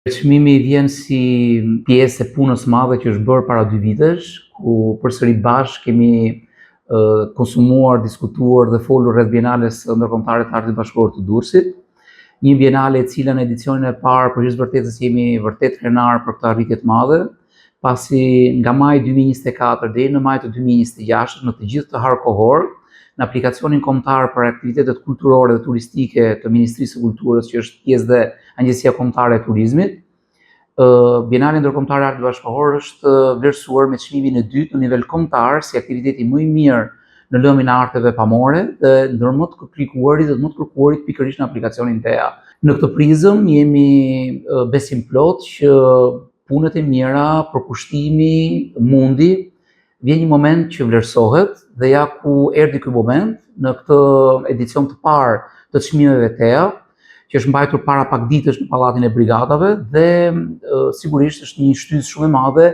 Çmimi vjen si pjesë e punës madhe që është bërë para 2 vitesh, ku përsëri bashkë kemi konsumuar, diskutuar dhe folur rreth Bienales Ndërkombëtare të Artit Bashkëkohor të Durrësit. Një bienale e cila në edicionin e parë për hir të vërtetës jemi vërtet krenar për këtë arritje të madhe, pasi nga maji 2024 deri në maj të 2026 në të gjithë të harkohor, në aplikacionin kombëtar për aktivitetet kulturore dhe turistike të Ministrisë së Kulturës, që është pjesë dhe Agjencia Kombëtare e Turizmit, Bienale Ndërkombëtare e Artit Bashkëkohor është vlerësuar me çmimin e dytë në nivel kombëtar si aktiviteti më i mirë në lëmin e arteve pamore dhe ndër më të klikuarit dhe më të kërkuarit pikërisht në aplikacionin TEA. Në këtë prizëm jemi besim plot që punët e mira, përkushtimi, mundi, vjen një moment që vlerësohet dhe ja ku erdhi ky moment në këtë edicion të parë të çmimeve TEA, që është mbajtur para pak ditësh në Pallatin e Brigadave dhe sigurisht është një shtysë shumë e madhe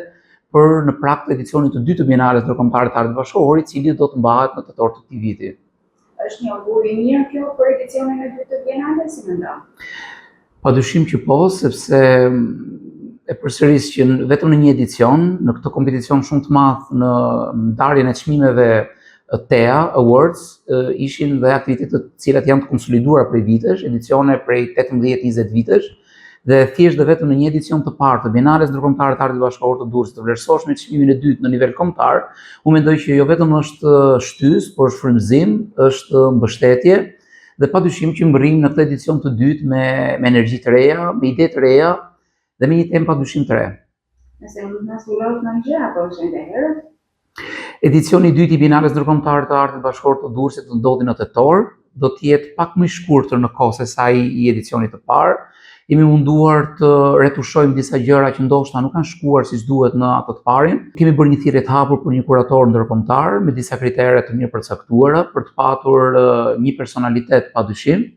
për në prag të edicionit të dytë të Bienales Ndërkombëtare të Artit Bashkëkohor, i cili do të mbahet në tetor të këtij viti. Është një augur i mirë kjo për edicionin e dytë të Bienales, si mendon? Padyshim që po, sepse e përsëris që vetëm në një edicion, në këtë kompeticion shumë të madh në ndarjen e çmimeve TEA Awards, ishin dhe aktivitetet të cilat janë të konsoliduara prej vitesh, edicione prej 18-20 vitesh, dhe thjesht dhe vetëm në një edicion të parë të Bienales Ndërkombëtare të Artit Bashkëkohor të Durrësit të vlerësosh me çmimin e dytë në nivel kombëtar, unë mendoj që jo vetëm është shtysë, por është frymëzim, është mbështetje dhe padyshim që mbërrim në këtë edicion të dytë me energji të reja, me ide të reja dhe me një temë padyshim të re. Nëse mund të na zbuloni në gjë apo është ende herët? Edicioni i dytë i Bienales Ndërkombëtare të Artit Bashkëkohor të Durrësit do ndodhi në tetor, do të jetë pak më i shkurtër në kohë se sa i edicionit të parë. Jemi munduar të retushojmë disa gjëra që ndoshta nuk kanë shkuar siç duhet në atë të parin. Kemi bërë një thirrje të hapur për një kurator ndërkombëtar me disa kritere të mirë përcaktuara për të patur një personalitet padyshim.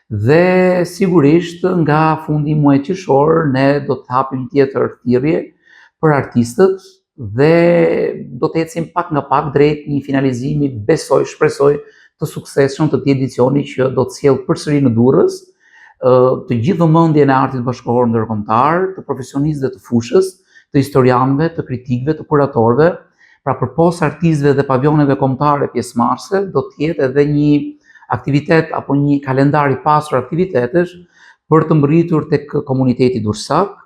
Dhe sigurisht nga fundi i muajit qershor ne do të hapim një tjetër thirrje për artistët dhe do të ecim pak nga pak drejt një finalizimi, besoj, shpresoj, të suksesshëm të këtij edicioni që do të sjellë përsëri në Durrës të gjithë vëmendjen e artit bashkëkohor ndërkombëtar, të profesionistëve të fushës, të historianëve, të kritikëve, të kuratorëve, pra përpos artistëve dhe pavioneve kombëtare pjesëmarrëse, do të jetë edhe një aktivitet apo një kalendar i pasur aktivitetesh për të mbërritur tek komuniteti durrësak,